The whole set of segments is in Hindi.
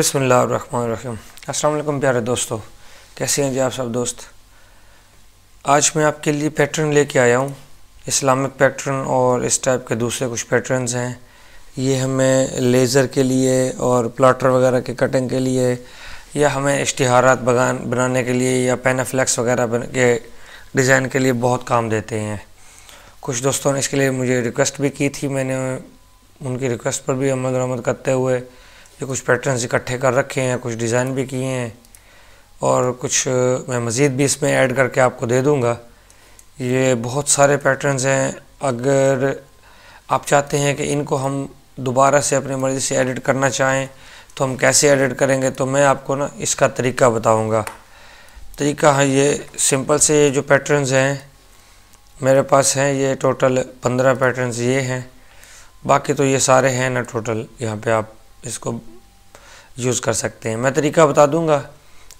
बिस्मिल्लाहिर्रहमानिर्रहीम। अस्सलाम वालेकुम प्यारे दोस्तों, कैसे हैं जी आप सब दोस्त। आज मैं आपके लिए पैटर्न लेके आया हूँ, इस्लामिक पैटर्न और इस टाइप के दूसरे कुछ पैटर्न्स हैं। ये हमें लेज़र के लिए और प्लाटर वगैरह के कटिंग के लिए या हमें इश्तिहारात बनाने के लिए या पैनाफ्लेक्स वगैरह के डिज़ाइन के लिए बहुत काम देते हैं। कुछ दोस्तों ने इसके लिए मुझे रिक्वेस्ट भी की थी, मैंने उनकी रिक्वेस्ट पर भी अमल दरामद करते हुए ये कुछ पैटर्न्स इकट्ठे कर रखे हैं, कुछ डिज़ाइन भी किए हैं और कुछ मैं मज़ीद भी इसमें ऐड करके आपको दे दूँगा। ये बहुत सारे पैटर्न्स हैं। अगर आप चाहते हैं कि इनको हम दोबारा से अपनी मर्ज़ी से एडिट करना चाहें तो हम कैसे एडिट करेंगे, तो मैं आपको ना इसका तरीका बताऊँगा। तरीका है ये सिंपल से, ये जो पैटर्न्स हैं मेरे पास हैं, ये टोटल 15 पैटर्न्स ये हैं, बाकी तो ये सारे हैं ना टोटल। यहाँ पे आप इसको यूज़ कर सकते हैं। मैं तरीका बता दूंगा,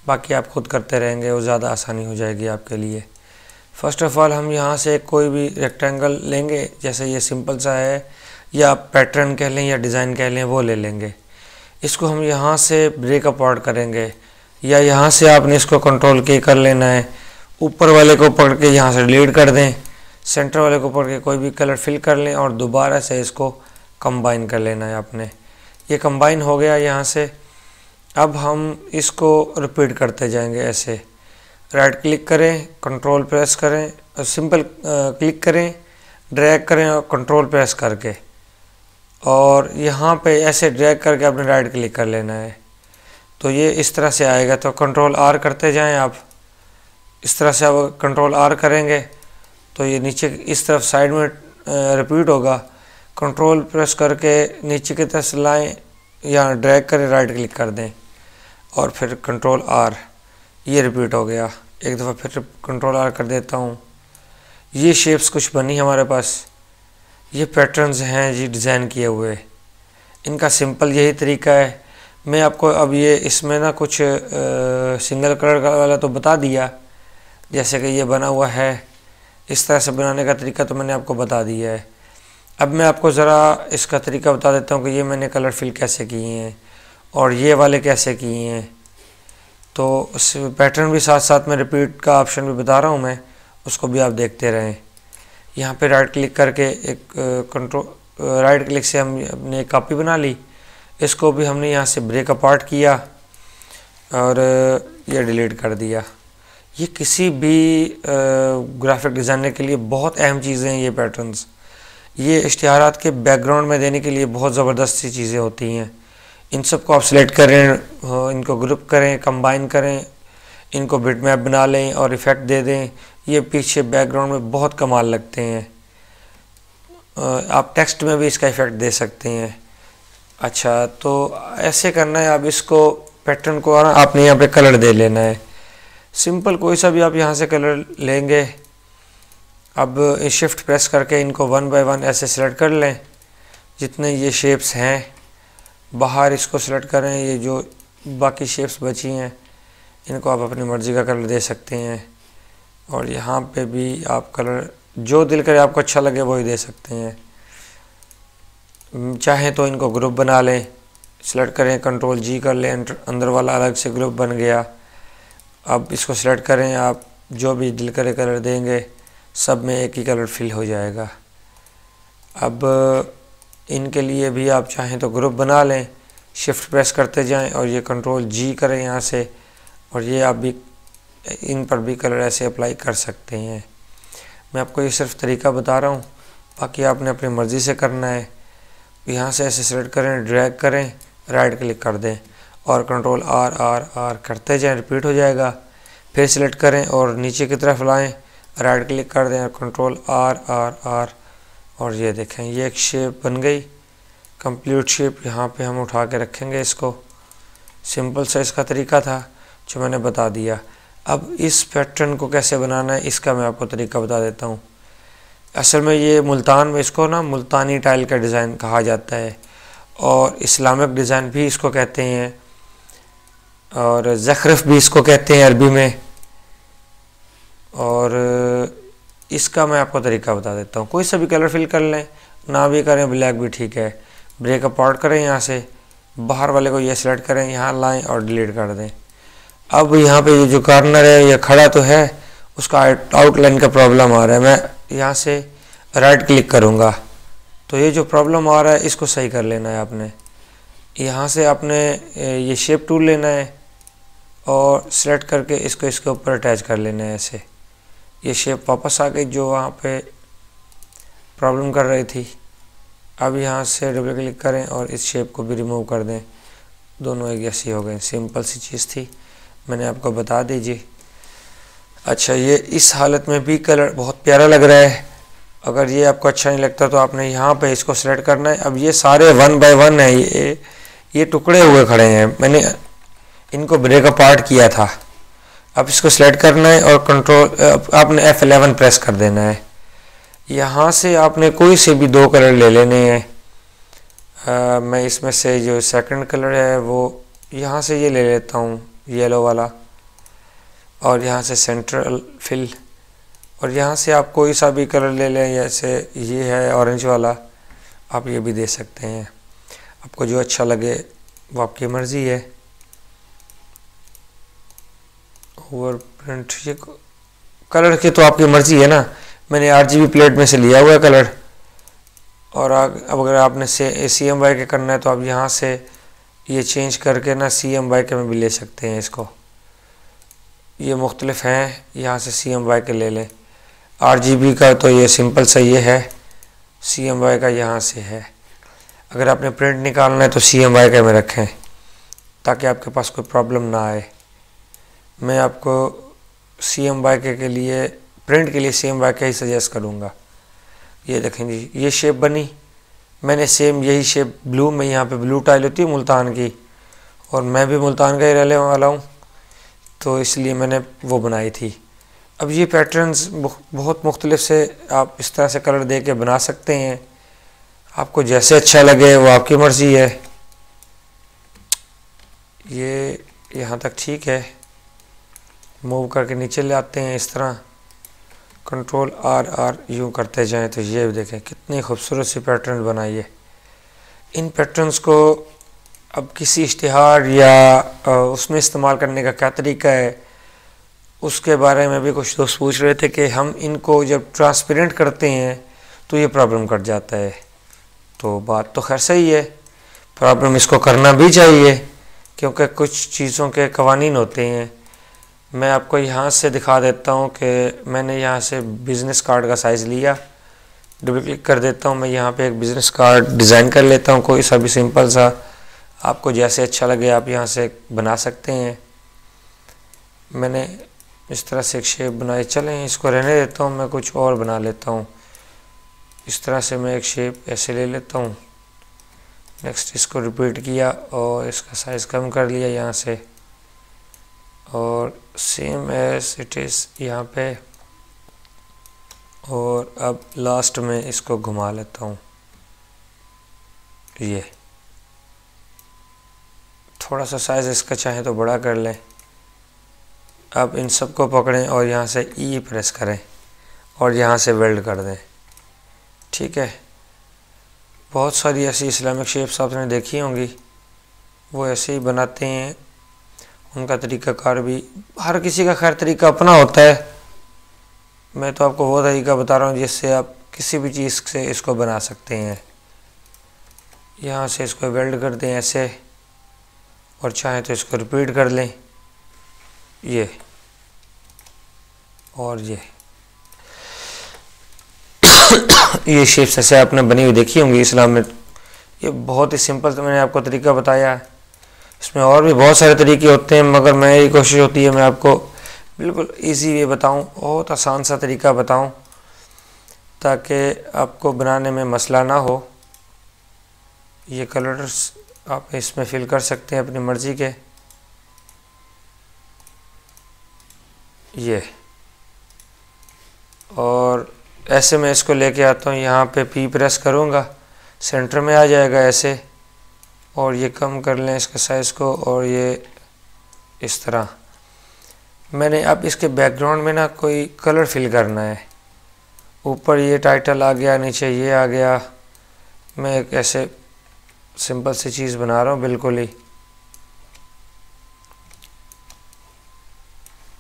बाकी आप खुद करते रहेंगे और ज़्यादा आसानी हो जाएगी आपके लिए। फ़र्स्ट ऑफ़ ऑल हम यहाँ से कोई भी रेक्टेंगल लेंगे, जैसे ये सिंपल सा है या आप पैटर्न कह लें या डिज़ाइन कह लें, वो ले लेंगे। इसको हम यहाँ से ब्रेक अपार्ट करेंगे या यहाँ से आपने इसको कंट्रोल के कर लेना है। ऊपर वाले को पकड़ के यहाँ से डिलीट कर दें, सेंटर वाले को पकड़ के कोई भी कलर फिल कर लें और दोबारा से इसको कंबाइन कर लेना है आपने। ये कंबाइन हो गया यहाँ से। अब हम इसको रिपीट करते जाएंगे ऐसे। राइट क्लिक करें, कंट्रोल प्रेस करें, सिंपल क्लिक करें, ड्रैग करें और कंट्रोल प्रेस करके, और यहाँ पे ऐसे ड्रैग करके आपने राइट क्लिक कर लेना है। तो ये इस तरह से आएगा। तो कंट्रोल आर करते जाएं आप। इस तरह से आप कंट्रोल आर करेंगे तो ये नीचे इस तरफ साइड में रिपीट होगा। कंट्रोल प्रेस करके नीचे की तरफ लाएँ या ड्रैग करें, राइट क्लिक कर दें और फिर कंट्रोल आर, ये रिपीट हो गया। एक दफ़ा फिर कंट्रोल आर कर देता हूँ। ये शेप्स कुछ बनी हमारे पास। ये पैटर्न्स हैं जी डिज़ाइन किए हुए। इनका सिंपल यही तरीका है। मैं आपको अब ये इसमें ना कुछ सिंगल कलर का वाला तो बता दिया, जैसे कि ये बना हुआ है, इस तरह से बनाने का तरीका तो मैंने आपको बता दिया है। अब मैं आपको ज़रा इसका तरीका बता देता हूँ कि ये मैंने कलर फिल कैसे किए हैं और ये वाले कैसे किए हैं। तो उस पैटर्न भी साथ साथ में रिपीट का ऑप्शन भी बता रहा हूँ मैं, उसको भी आप देखते रहें। यहाँ पे राइट क्लिक करके एक राइट क्लिक से हमने एक कॉपी बना ली। इसको भी हमने यहाँ से ब्रेक अपार्ट किया और ये डिलीट कर दिया। ये किसी भी ग्राफिक डिज़ाइनर के लिए बहुत अहम चीज़ें हैं ये पैटर्न्स। ये इश्तिहारात के बैकग्राउंड में देने के लिए बहुत ज़बरदस्त सी चीज़ें होती हैं। इन सब को आप सिलेक्ट करें, इनको ग्रुप करें, कंबाइन करें, इनको बिटमैप बना लें और इफ़ेक्ट दे दें। ये पीछे बैकग्राउंड में बहुत कमाल लगते हैं। आप टेक्स्ट में भी इसका इफ़ेक्ट दे सकते हैं। अच्छा, तो ऐसे करना है। अब इसको पैटर्न को आपने यहाँ पे कलर दे लेना है। सिंपल कोई सा भी आप यहाँ से कलर लेंगे। अब शिफ्ट प्रेस करके इनको 1 बाय 1 ऐसे सिलेक्ट कर लें। जितने ये शेप्स हैं बाहर इसको सिलेक्ट करें। ये जो बाकी शेप्स बची हैं इनको आप अपनी मर्ज़ी का कलर दे सकते हैं। और यहाँ पे भी आप कलर जो दिल करे आपको अच्छा लगे वही दे सकते हैं। चाहें तो इनको ग्रुप बना लें, सिलेक्ट करें, कंट्रोल जी कर लें, अंदर वाला अलग से ग्रुप बन गया। अब इसको सिलेक्ट करें, आप जो भी दिल करे कलर देंगे, सब में एक ही कलर फिल हो जाएगा। अब इनके लिए भी आप चाहें तो ग्रुप बना लें, शिफ्ट प्रेस करते जाएं और ये कंट्रोल जी करें यहाँ से, और ये आप भी इन पर भी कलर ऐसे अप्लाई कर सकते हैं। मैं आपको ये सिर्फ तरीका बता रहा हूँ, बाकी आपने अपनी मर्ज़ी से करना है। यहाँ से ऐसे सेलेक्ट करें, ड्रैग करें, राइट क्लिक कर दें और कंट्रोल आर आर आर करते जाएं, रिपीट हो जाएगा। फिर सिलेक्ट करें और नीचे की तरफ लाएं, राइट क्लिक कर दें और कंट्रोल आर आर आर, और ये देखें ये एक शेप बन गई, कंप्लीट शेप। यहाँ पे हम उठा के रखेंगे इसको। सिंपल सा इसका तरीका था जो मैंने बता दिया। अब इस पैटर्न को कैसे बनाना है इसका मैं आपको तरीका बता देता हूँ। असल में ये मुल्तान में इसको ना मुल्तानी टाइल का डिज़ाइन कहा जाता है और इस्लामिक डिज़ाइन भी इसको कहते हैं और ज़ख़रफ़ भी इसको कहते हैं अरबी में। और इसका मैं आपको तरीका बता देता हूँ। कोई सा भी कलर फिल कर लें, ना भी करें ब्लैक भी ठीक है। ब्रेक अपार्ट करें यहाँ से, बाहर वाले को ये सिलेक्ट करें, यहाँ लाएं और डिलीट कर दें। अब यहाँ पे ये जो कॉर्नर है ये खड़ा तो है, उसका आउटलाइन का प्रॉब्लम आ रहा है। मैं यहाँ से राइट क्लिक करूँगा तो ये जो प्रॉब्लम आ रहा है इसको सही कर लेना है आपने। यहाँ से आपने ये शेप टूल लेना है और सिलेक्ट करके इसको इसके ऊपर अटैच कर लेना है। ऐसे ये शेप वापस आ गई जो वहाँ पे प्रॉब्लम कर रही थी। अब यहाँ से डबल क्लिक करें और इस शेप को भी रिमूव कर दें। दोनों एक जैसी हो गए। सिंपल सी चीज़ थी, मैंने आपको बता दीजिए। अच्छा, ये इस हालत में भी कलर बहुत प्यारा लग रहा है। अगर ये आपको अच्छा नहीं लगता तो आपने यहाँ पे इसको सिलेक्ट करना है। अब ये सारे 1 बाय 1 है, ये टुकड़े हुए खड़े हैं, मैंने इनको ब्रेक अपार्ट किया था। अब इसको सिलेक्ट करना है और कंट्रोल आपने F11 प्रेस कर देना है। यहाँ से आपने कोई से भी 2 कलर ले लेने हैं। मैं इसमें से जो सेकंड कलर है वो यहाँ से ये ले लेता हूँ, येलो वाला, और यहाँ से सेंट्रल फिल, और यहाँ से आप कोई सा भी कलर ले लें। जैसे ये है ऑरेंज वाला, आप ये भी दे सकते हैं। आपको जो अच्छा लगे वो आपकी मर्ज़ी है। ओवर प्रिंट, ये कलर की तो आपकी मर्ज़ी है ना। मैंने RGB प्लेट में से लिया हुआ है कलर। और अब अगर आपने CMYK के करना है तो आप यहाँ से ये चेंज करके ना CMYK में भी ले सकते हैं इसको। ये मुख्तलिफ हैं, यहाँ से CMYK ले लें। RGB का तो ये सिंपल सा ये है, CMYK का यहाँ से है। अगर आपने प्रिंट निकालना है तो CMYK में रखें ताकि आपके पास कोई प्रॉब्लम ना आए। मैं आपको CMYK के लिए, प्रिंट के लिए CMYK ही सजेस्ट करूँगा। ये देखें जी, ये शेप बनी। मैंने सेम यही शेप ब्लू में, यहाँ पे ब्लू टाइल होती है मुल्तान की, और मैं भी मुल्तान का ही रहने वाला हूँ तो इसलिए मैंने वो बनाई थी। अब ये पैटर्न्स बहुत मुख्तलिफ से आप इस तरह से कलर दे के बना सकते हैं। आपको जैसे अच्छा लगे वो आपकी मर्ज़ी है। ये यहाँ तक ठीक है। मूव करके नीचे ले आते हैं इस तरह, कंट्रोल R यूँ करते जाएं तो ये देखें कितनी खूबसूरत सी पैटर्न बनाई है। इन पैटर्न्स को अब किसी इश्तिहार या उसमें इस्तेमाल करने का क्या तरीका है, उसके बारे में भी कुछ दोस्त पूछ रहे थे कि हम इनको जब ट्रांसपेरेंट करते हैं तो ये प्रॉब्लम कर जाता है। तो बात तो खैर सही है, प्रॉब्लम इसको करना भी चाहिए क्योंकि कुछ चीज़ों के कवानीन होते हैं। मैं आपको यहाँ से दिखा देता हूँ कि मैंने यहाँ से बिज़नेस कार्ड का साइज़ लिया। डबल क्लिक कर देता हूँ। मैं यहाँ पे एक बिज़नेस कार्ड डिज़ाइन कर लेता हूँ, कोई सा भी सिंपल सा। आपको जैसे अच्छा लगे आप यहाँ से बना सकते हैं। मैंने इस तरह से एक शेप बनाई। चलें इसको रहने देता हूँ, मैं कुछ और बना लेता हूँ। इस तरह से मैं एक शेप ऐसे ले लेता हूँ। नेक्स्ट इसको रिपीट किया और इसका साइज़ कम कर लिया यहाँ से, और सेम एज इट इज़ यहाँ पे, और अब लास्ट में इसको घुमा लेता हूँ। ये थोड़ा सा साइज़ इसका चाहे तो बड़ा कर लें। अब इन सब को पकड़ें और यहाँ से E प्रेस करें और यहाँ से वेल्ड कर दें। ठीक है। बहुत सारी ऐसी इस्लामिक शेप्स आपने देखी होंगी, वो ऐसे ही बनाते हैं। उनका तरीक़ाकार भी, हर किसी का खैर तरीका अपना होता है। मैं तो आपको वो तरीका बता रहा हूँ जिससे आप किसी भी चीज़ से इसको बना सकते हैं। यहाँ से इसको वेल्ड कर दें ऐसे, और चाहे तो इसको रिपीट कर लें ये और ये शेप्स ऐसे आपने बनी हुई देखी होंगी इस्लाम में। ये बहुत ही सिंपल तो मैंने आपको तरीका बताया है। इसमें और भी बहुत सारे तरीके होते हैं, मगर मैं यही कोशिश होती है मैं आपको बिल्कुल इजी वे बताऊं, बहुत आसान सा तरीका बताऊं ताकि आपको बनाने में मसला ना हो। ये कलर्स आप इसमें फिल कर सकते हैं अपनी मर्ज़ी के। ये और ऐसे मैं इसको लेके आता हूँ, यहाँ पे P प्रेस करूँगा, सेंटर में आ जाएगा ऐसे, और ये कम कर लें इसका साइज़ को, और ये इस तरह। मैंने अब इसके बैकग्राउंड में ना कोई कलर फिल करना है। ऊपर ये टाइटल आ गया, नीचे ये आ गया। मैं एक ऐसे सिंपल सी चीज़ बना रहा हूँ बिल्कुल ही।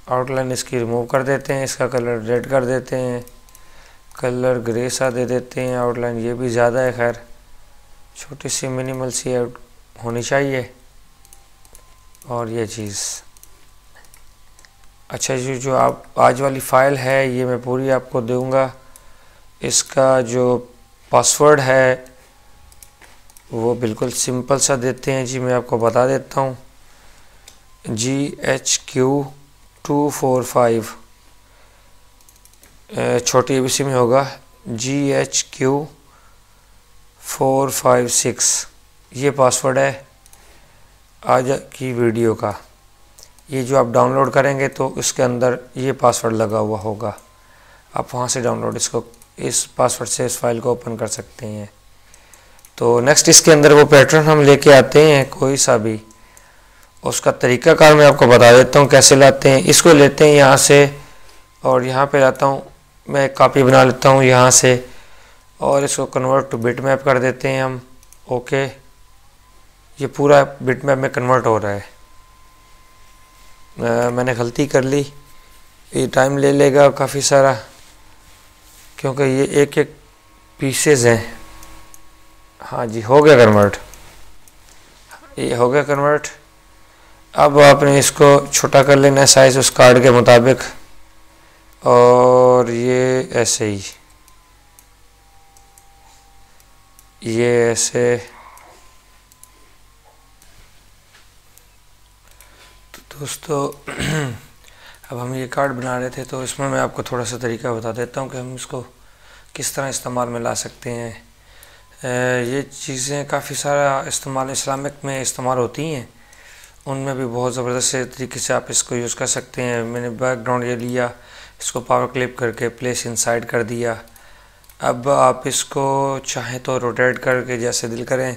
आउटलाइन इसकी रिमूव कर देते हैं, इसका कलर रेड कर देते हैं, कलर ग्रे सा दे देते हैं। आउटलाइन ये भी ज़्यादा है, खैर छोटी सी मिनिमल सी होनी चाहिए। और ये चीज़ अच्छा जी, जो आप आज वाली फ़ाइल है ये मैं पूरी आपको दूंगा। इसका जो पासवर्ड है वो बिल्कुल सिंपल सा देते हैं जी, मैं आपको बता देता हूँ। GHQ245 छोटी ABC में होगा GHQ456, ये पासवर्ड है आज की वीडियो का। ये जो आप डाउनलोड करेंगे तो इसके अंदर ये पासवर्ड लगा हुआ होगा, आप वहाँ से डाउनलोड इसको इस पासवर्ड से इस फाइल को ओपन कर सकते हैं। तो नेक्स्ट इसके अंदर वो पैटर्न हम लेके आते हैं कोई सा भी, उसका तरीक़ाकार मैं आपको बता देता हूँ कैसे लाते हैं। इसको लेते हैं यहाँ से और यहाँ पे लाता हूँ, मैं एक कॉपी बना लेता हूँ यहाँ से और इसको कन्वर्ट टू बिटमैप कर देते हैं हम। ओके, ये पूरा बिटमैप में कन्वर्ट हो रहा है। मैंने गलती कर ली, ये टाइम ले लेगा काफ़ी सारा क्योंकि ये एक एक पीसेस हैं। हाँ जी, हो गया कन्वर्ट, ये हो गया कन्वर्ट। अब आपने इसको छोटा कर लेना है साइज़ उस कार्ड के मुताबिक, और ये ऐसे ही, ये ऐसे। तो दोस्तों अब हम ये कार्ड बना रहे थे तो इसमें मैं आपको थोड़ा सा तरीका बता देता हूँ कि हम इसको किस तरह इस्तेमाल में ला सकते हैं। ये चीज़ें काफ़ी सारा इस्तेमाल इस्लामिक में इस्तेमाल होती हैं, उनमें भी बहुत ज़बरदस्त तरीके से आप इसको यूज़ कर सकते हैं। मैंने बैकग्राउंड ये लिया, इसको पावर क्लिप करके प्लेस इनसाइड कर दिया। अब आप इसको चाहें तो रोटेट करके जैसे दिल करें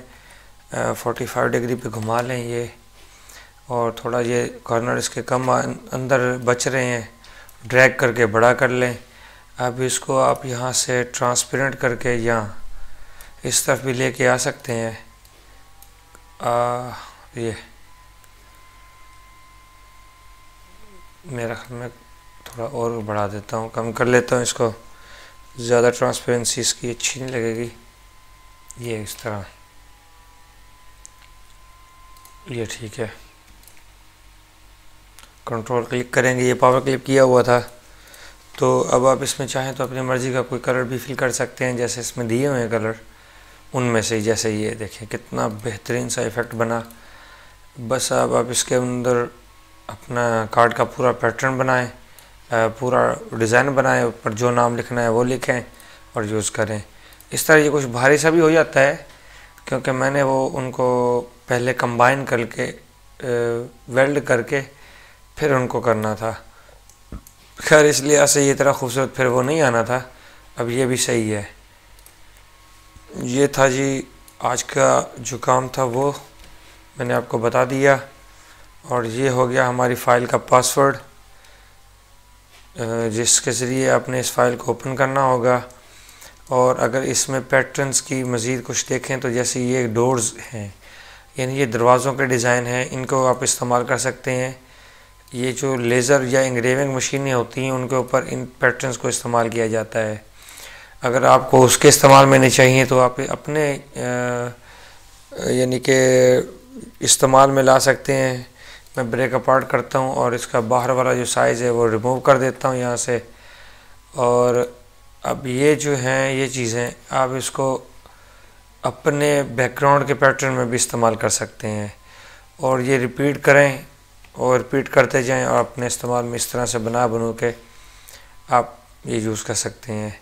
45 डिग्री पे घुमा लें ये, और थोड़ा ये कॉर्नर इसके कम अंदर बच रहे हैं, ड्रैग करके बड़ा कर लें। अब इसको आप यहाँ से ट्रांसपेरेंट करके यहाँ इस तरफ भी लेके आ सकते हैं। ये मेरा ख्याल में थोड़ा और बढ़ा देता हूँ, कम कर लेता हूँ इसको, ज़्यादा ट्रांसपेरेंसी इसकी अच्छी नहीं लगेगी। ये इस तरह, ये ठीक है। कंट्रोल क्लिक करेंगे, ये पावर क्लिप किया हुआ था। तो अब आप इसमें चाहें तो अपनी मर्ज़ी का कोई कलर भी फिल कर सकते हैं, जैसे इसमें दिए हुए हैं कलर उनमें से। जैसे ये देखें कितना बेहतरीन सा इफ़ेक्ट बना। बस अब आप इसके अंदर अपना कार्ड का पूरा पैटर्न बनाएं, पूरा डिज़ाइन बनाएं, ऊपर जो नाम लिखना है वो लिखें और यूज़ करें। इस तरह ये कुछ भारी सा भी हो जाता है क्योंकि मैंने वो उनको पहले कंबाइन करके वेल्ड करके फिर उनको करना था। खैर इस लिहाज से ये तरह खूबसूरत फिर वो नहीं आना था। अब ये भी सही है। ये था जी आज का जो काम था वो मैंने आपको बता दिया, और ये हो गया हमारी फ़ाइल का पासवर्ड जिसके ज़रिए आपने इस फ़ाइल को ओपन करना होगा। और अगर इसमें पैटर्न्स की मज़ीद कुछ देखें तो जैसे ये डोर्स हैं, यानी ये दरवाज़ों के डिज़ाइन हैं, इनको आप इस्तेमाल कर सकते हैं। ये जो लेज़र या इंग्रेविंग मशीनें होती हैं उनके ऊपर इन पैटर्न्स को इस्तेमाल किया जाता है। अगर आपको उसके इस्तेमाल में नहीं चाहिए तो आप अपने यानी कि इस्तेमाल में ला सकते हैं। मैं ब्रेक अपार्ट करता हूँ और इसका बाहर वाला जो साइज़ है वो रिमूव कर देता हूँ यहाँ से। और अब ये जो हैं ये चीज़ें आप इसको अपने बैकग्राउंड के पैटर्न में भी इस्तेमाल कर सकते हैं, और ये रिपीट करें और रिपीट करते जाएं और अपने इस्तेमाल में इस तरह से बनू के आप ये यूज़ कर सकते हैं।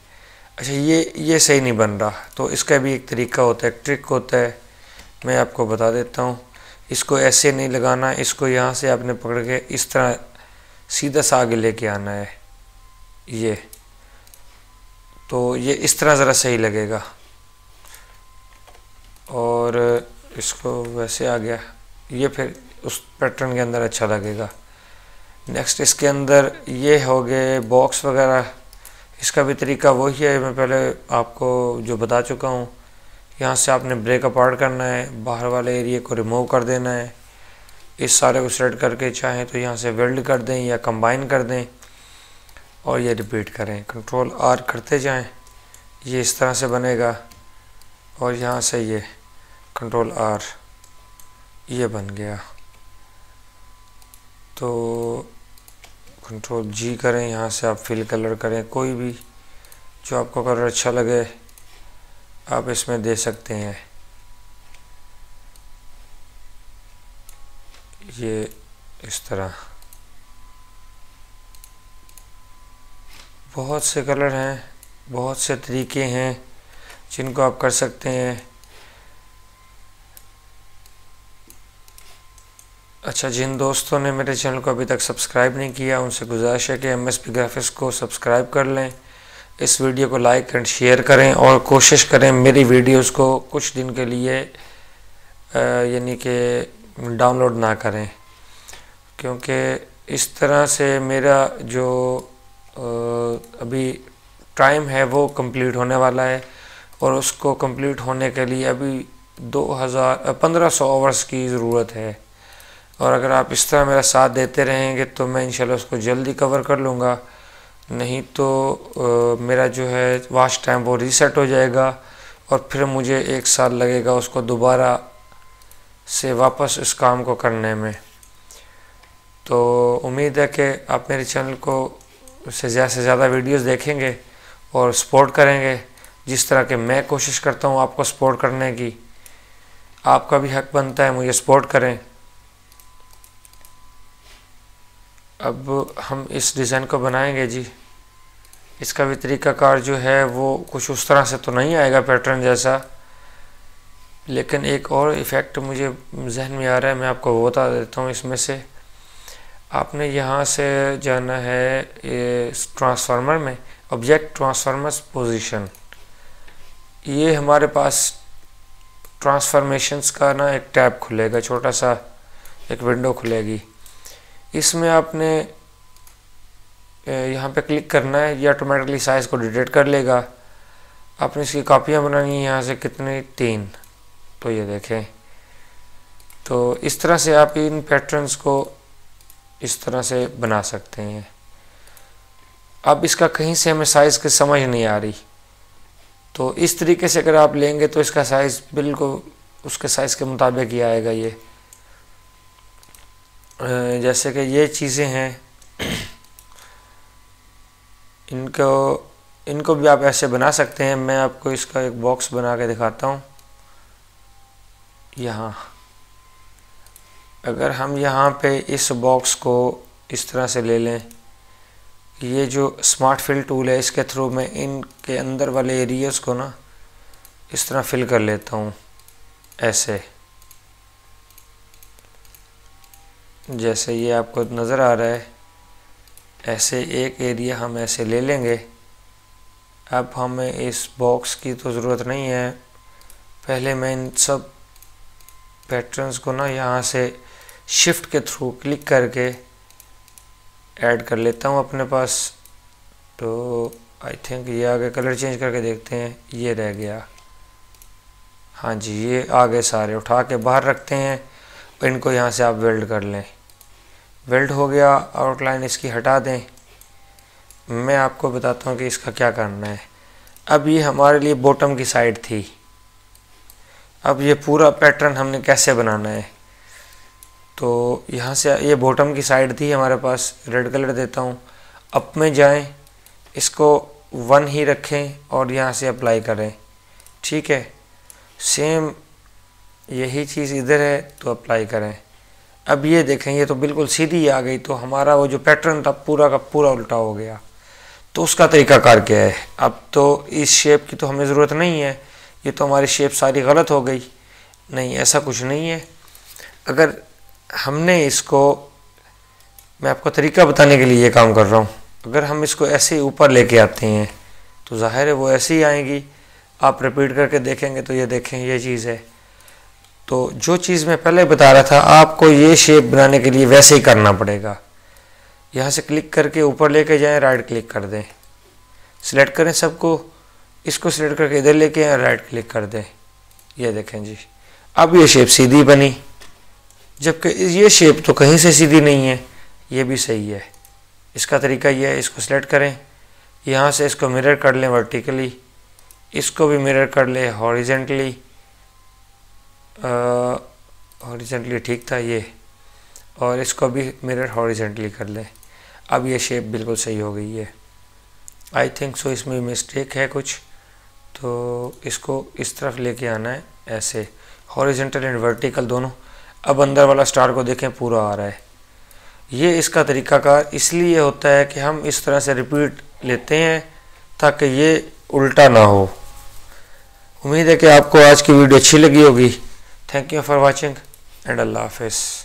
अच्छा ये सही नहीं बन रहा तो इसका भी एक तरीका होता है, एक ट्रिक होता है, मैं आपको बता देता हूँ। इसको ऐसे नहीं लगाना, इसको यहाँ से आपने पकड़ के इस तरह सीधा सा आगे लेके आना है, ये तो ये इस तरह ज़रा सही लगेगा। और इसको वैसे आ गया, ये फिर उस पैटर्न के अंदर अच्छा लगेगा। नेक्स्ट इसके अंदर ये हो गए बॉक्स वगैरह, इसका भी तरीका वही है, मैं पहले आपको जो बता चुका हूँ यहाँ से आपने ब्रेक अपार्ट करना है, बाहर वाले एरिया को रिमूव कर देना है। इस सारे को सेलेक्ट करके चाहें तो यहाँ से वेल्ड कर दें या कंबाइन कर दें और ये रिपीट करें। कंट्रोल आर करते जाएं, ये इस तरह से बनेगा और यहाँ से ये कंट्रोल आर, ये बन गया। तो कंट्रोल जी करें, यहाँ से आप फिल कलर करें, कोई भी जो आपको कलर अच्छा लगे आप इसमें दे सकते हैं। ये इस तरह बहुत से कलर हैं, बहुत से तरीके हैं जिनको आप कर सकते हैं। अच्छा, जिन दोस्तों ने मेरे चैनल को अभी तक सब्सक्राइब नहीं किया उनसे गुजारिश है कि MSP ग्राफिक्स को सब्सक्राइब कर लें, इस वीडियो को लाइक एंड शेयर करें और कोशिश करें मेरी वीडियोस को कुछ दिन के लिए यानी कि डाउनलोड ना करें, क्योंकि इस तरह से मेरा जो अभी टाइम है वो कंप्लीट होने वाला है और उसको कंप्लीट होने के लिए अभी 1500 आवर्स की ज़रूरत है। और अगर आप इस तरह मेरा साथ देते रहेंगे तो मैं इंशाल्लाह उसको जल्दी कवर कर लूँगा, नहीं तो मेरा जो है वॉच टाइम वो रीसेट हो जाएगा और फिर मुझे 1 साल लगेगा उसको दोबारा से वापस इस काम को करने में। तो उम्मीद है कि आप मेरे चैनल को से ज़्यादा वीडियोस देखेंगे और सपोर्ट करेंगे, जिस तरह के मैं कोशिश करता हूँ आपको सपोर्ट करने की। आपका भी हक बनता है मुझे सपोर्ट करें। अब हम इस डिज़ाइन को बनाएंगे जी। इसका भी तरीक़ाकार जो है वो कुछ उस तरह से तो नहीं आएगा पैटर्न जैसा, लेकिन एक और इफ़ेक्ट मुझे जहन में आ रहा है, मैं आपको वो बता देता हूँ। इसमें से आपने यहाँ से जाना है इस ट्रांसफार्मर में, ऑब्जेक्ट ट्रांसफार्मर्स पोजीशन। ये हमारे पास ट्रांसफॉर्मेशंस का ना एक टैब खुलेगा, छोटा सा एक विंडो खुलेगी। इसमें आपने यहाँ पे क्लिक करना है, ये ऑटोमेटिकली साइज़ को डिटेक्ट कर लेगा। आपने इसकी कॉपियाँ बनानी है यहाँ से कितनी, 3। तो ये देखें, तो इस तरह से आप इन पैटर्न्स को इस तरह से बना सकते हैं। अब इसका कहीं से हमें साइज़ की समझ नहीं आ रही, तो इस तरीके से अगर आप लेंगे तो इसका साइज़ बिल्कुल उसके साइज़ के मुताबिक ही आएगा। ये जैसे कि ये चीज़ें हैं, इनको भी आप ऐसे बना सकते हैं। मैं आपको इसका एक बॉक्स बना के दिखाता हूँ। यहाँ अगर हम यहाँ पे इस बॉक्स को इस तरह से ले लें, ये जो स्मार्ट फिल टूल है इसके थ्रू मैं इनके अंदर वाले एरियाज़ को ना इस तरह फिल कर लेता हूँ। ऐसे जैसे ये आपको नज़र आ रहा है, ऐसे एक एरिया हम ऐसे ले लेंगे। अब हमें इस बॉक्स की तो ज़रूरत नहीं है, पहले मैं इन सब पैटर्न्स को ना यहाँ से शिफ्ट के थ्रू क्लिक करके ऐड कर लेता हूँ अपने पास। तो आई थिंक ये आगे कलर चेंज करके देखते हैं, ये रह गया। हाँ जी, ये आगे सारे उठा के बाहर रखते हैं, इनको यहाँ से आप वेल्ड कर लें। वेल्ड हो गया, आउटलाइन इसकी हटा दें। मैं आपको बताता हूँ कि इसका क्या करना है। अब ये हमारे लिए बॉटम की साइड थी, अब ये पूरा पैटर्न हमने कैसे बनाना है। तो यहाँ से ये बॉटम की साइड थी हमारे पास, रेड कलर देता हूँ। अप में जाएं, इसको 1 ही रखें और यहाँ से अप्लाई करें। ठीक है, सेम यही चीज़ इधर है तो अप्लाई करें। अब ये देखें, ये तो बिल्कुल सीधी आ गई, तो हमारा वो जो पैटर्न था पूरा का पूरा उल्टा हो गया। तो उसका तरीक़ाकार क्या है? अब तो इस शेप की तो हमें ज़रूरत नहीं है, ये तो हमारी शेप सारी गलत हो गई। नहीं, ऐसा कुछ नहीं है। अगर हमने इसको, मैं आपको तरीका बताने के लिए ये काम कर रहा हूँ, अगर हम इसको ऐसे ही ऊपर लेके आते हैं तो ज़ाहिर है वो ऐसे ही आएगी। आप रिपीट करके देखेंगे तो ये देखें, ये चीज़ है। तो जो चीज़ मैं पहले बता रहा था, आपको ये शेप बनाने के लिए वैसे ही करना पड़ेगा। यहाँ से क्लिक करके ऊपर लेके जाएं, राइट क्लिक कर दें, सिलेक्ट करें सबको, इसको सिलेक्ट करके इधर लेके आए, राइट क्लिक कर दें, ये देखें जी, अब ये शेप सीधी बनी, जबकि ये शेप तो कहीं से सीधी नहीं है, ये भी सही है। इसका तरीका ये है, इसको सेलेक्ट करें, यहाँ से इसको मिरर कर लें वर्टिकली, इसको भी मिरर कर लें हॉरिजेंटली, हॉरिजेंटली ठीक था ये, और इसको भी मिरर हॉरिजेंटली कर लें। अब ये शेप बिल्कुल सही हो गई है। आई थिंक सो इसमें मिस्टेक है कुछ, तो इसको इस तरफ लेके आना है ऐसे, हॉरिजेंटल एंड वर्टिकल दोनों। अब अंदर वाला स्टार को देखें पूरा आ रहा है। ये इसका तरीकाकार इसलिए होता है कि हम इस तरह से रिपीट लेते हैं ताकि ये उल्टा ना हो। उम्मीद है कि आपको आज की वीडियो अच्छी लगी होगी। Thank you for watching and अल्लाह हाफिज़।